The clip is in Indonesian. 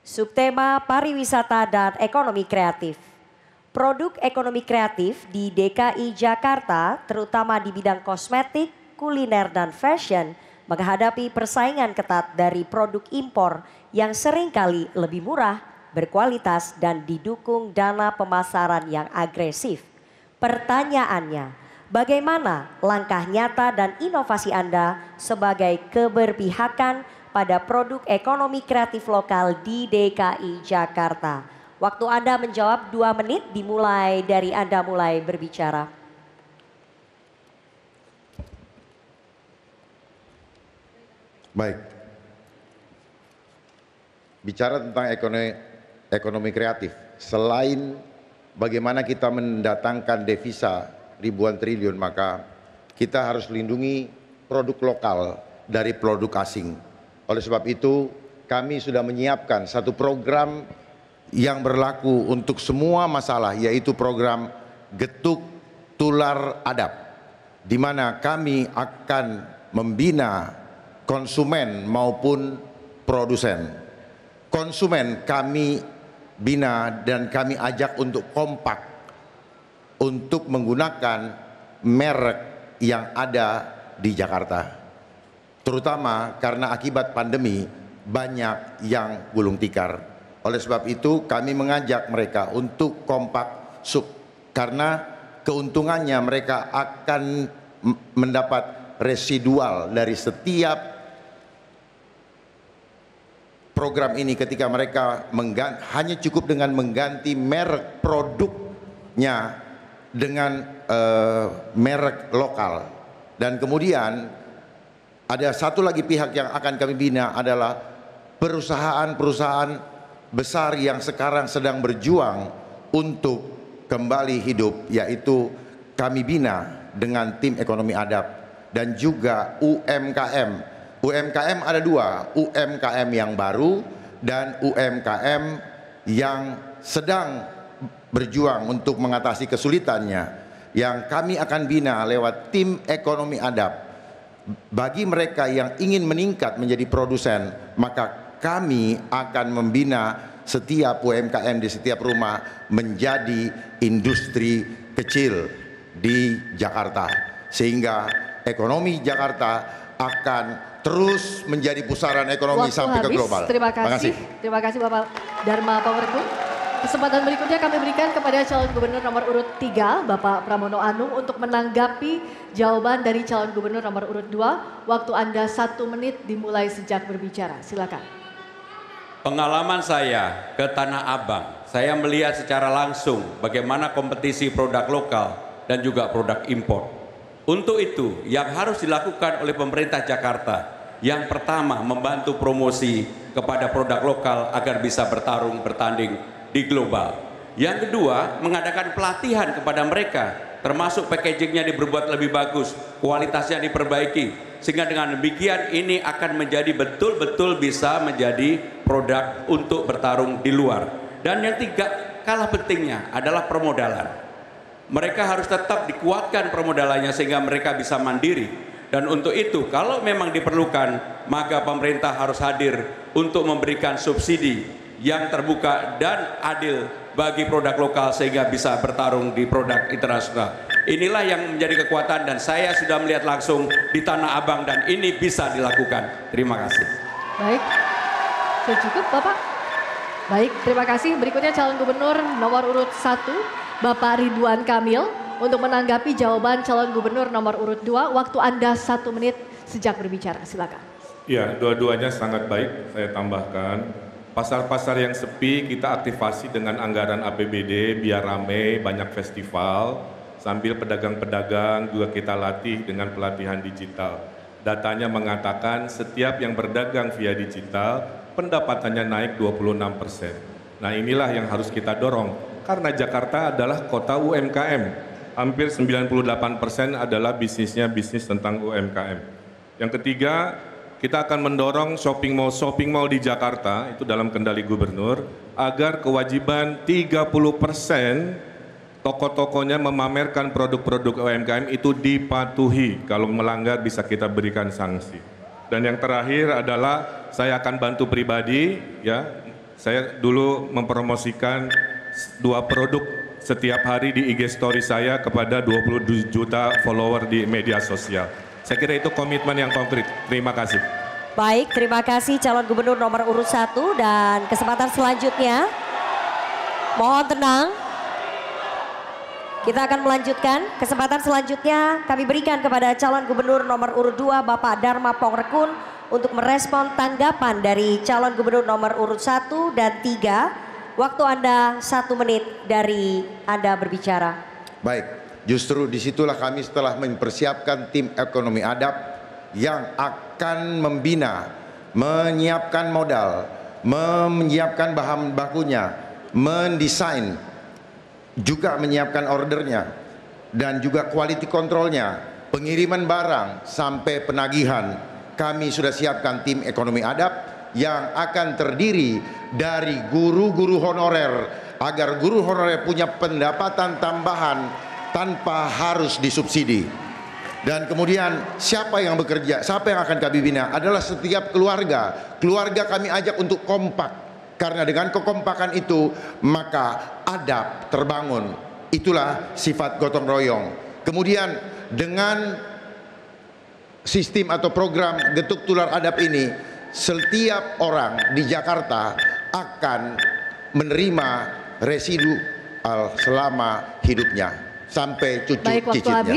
Subtema pariwisata dan ekonomi kreatif. Produk ekonomi kreatif di DKI Jakarta, terutama di bidang kosmetik, kuliner dan fashion, menghadapi persaingan ketat dari produk impor yang seringkali lebih murah, berkualitas dan didukung dana pemasaran yang agresif. Pertanyaannya, bagaimana langkah nyata dan inovasi Anda sebagai keberpihakan pada produk ekonomi kreatif lokal di DKI Jakarta? Waktu Anda menjawab 2 menit dimulai dari Anda mulai berbicara. Baik. Bicara tentang ekonomi kreatif, selain bagaimana kita mendatangkan devisa ribuan triliun, maka kita harus lindungi produk lokal dari produk asing. Oleh sebab itu, kami sudah menyiapkan satu program yang berlaku untuk semua masalah, yaitu program Getuk Tular Adab, di mana kami akan membina konsumen maupun produsen. Konsumen kami bina dan kami ajak untuk kompak untuk menggunakan merek yang ada di Jakarta, terutama karena akibat pandemi banyak yang gulung tikar. Oleh sebab itu kami mengajak mereka untuk kompak karena keuntungannya mereka akan mendapat residual dari setiap program ini ketika mereka hanya cukup dengan mengganti merek produknya dengan merek lokal. Dan kemudian ada satu lagi pihak yang akan kami bina adalah perusahaan-perusahaan besar yang sekarang sedang berjuang untuk kembali hidup, yaitu kami bina dengan tim ekonomi adab dan juga UMKM. UMKM ada 2, UMKM yang baru dan UMKM yang sedang berjuang untuk mengatasi kesulitannya, yang kami akan bina lewat tim ekonomi adab. Bagi mereka yang ingin meningkat menjadi produsen, maka kami akan membina setiap UMKM di setiap rumah menjadi industri kecil di Jakarta, sehingga ekonomi Jakarta akan terus menjadi pusaran ekonomi sampai ke global. Terima kasih. Terima kasih Bapak Dharma Pangurku. Kesempatan berikutnya kami berikan kepada calon gubernur nomor urut 3, Bapak Pramono Anung, untuk menanggapi jawaban dari calon gubernur nomor urut 2. Waktu Anda 1 menit dimulai sejak berbicara. Silakan. Pengalaman saya ke Tanah Abang, saya melihat secara langsung bagaimana kompetisi produk lokal dan juga produk impor. Untuk itu, yang harus dilakukan oleh pemerintah Jakarta, yang pertama membantu promosi kepada produk lokal agar bisa bertanding di global. Yang kedua, mengadakan pelatihan kepada mereka, termasuk packagingnya dibuat lebih bagus, kualitasnya diperbaiki, sehingga dengan demikian ini akan menjadi betul-betul bisa menjadi produk untuk bertarung di luar. Dan yang tiga, kalah pentingnya adalah permodalan. Mereka harus tetap dikuatkan permodalannya sehingga mereka bisa mandiri. Dan untuk itu, kalau memang diperlukan, maka pemerintah harus hadir untuk memberikan subsidi yang terbuka dan adil bagi produk lokal sehingga bisa bertarung di produk internasional. Inilah yang menjadi kekuatan dan saya sudah melihat langsung di Tanah Abang dan ini bisa dilakukan. Terima kasih. Baik, sudah cukup Bapak. Baik, terima kasih. Berikutnya calon gubernur nomor urut 1, Bapak Ridwan Kamil, untuk menanggapi jawaban calon gubernur nomor urut 2. Waktu Anda 1 menit sejak berbicara. Silakan. Ya, dua-duanya sangat baik. Saya tambahkan, pasar-pasar yang sepi kita aktifasi dengan anggaran APBD biar rame, banyak festival, sambil pedagang-pedagang juga kita latih dengan pelatihan digital. Datanya mengatakan setiap yang berdagang via digital pendapatannya naik 26%. Nah, inilah yang harus kita dorong karena Jakarta adalah kota UMKM. Hampir 98% adalah bisnisnya bisnis tentang UMKM. Yang ketiga, kita akan mendorong shopping mall di Jakarta, itu dalam kendali gubernur, agar kewajiban 30% toko-tokonya memamerkan produk-produk UMKM itu dipatuhi. Kalau melanggar bisa kita berikan sanksi. Dan yang terakhir adalah saya akan bantu pribadi, ya, Saya dulu mempromosikan 2 produk setiap hari di IG story saya kepada 20 juta follower di media sosial. Saya kira itu komitmen yang konkret. Terima kasih. Baik, terima kasih calon gubernur nomor urut 1 dan kesempatan selanjutnya. Mohon tenang. Kita akan melanjutkan. Kesempatan selanjutnya kami berikan kepada calon gubernur nomor urut 2 Bapak Dharma Pongrekun untuk merespon tanggapan dari calon gubernur nomor urut 1 dan 3. Waktu Anda 1 menit dari Anda berbicara. Baik, justru disitulah kami setelah mempersiapkan tim ekonomi adab yang akan membina, menyiapkan modal, menyiapkan bahan bakunya, mendesain, juga menyiapkan ordernya, dan juga quality controlnya, pengiriman barang sampai penagihan. Kami sudah siapkan tim ekonomi adab yang akan terdiri dari guru-guru honorer agar guru honorer punya pendapatan tambahan tanpa harus disubsidi. Dan kemudian siapa yang bekerja, siapa yang akan kami bina adalah setiap keluarga. Keluarga kami ajak untuk kompak. Karena dengan kekompakan itu maka adab terbangun. Itulah sifat gotong royong. Kemudian dengan sistem atau program getuk tular adab ini, setiap orang di Jakarta akan menerima residu selama hidupnya sampai cucu Baik, waktu cicitnya. habis.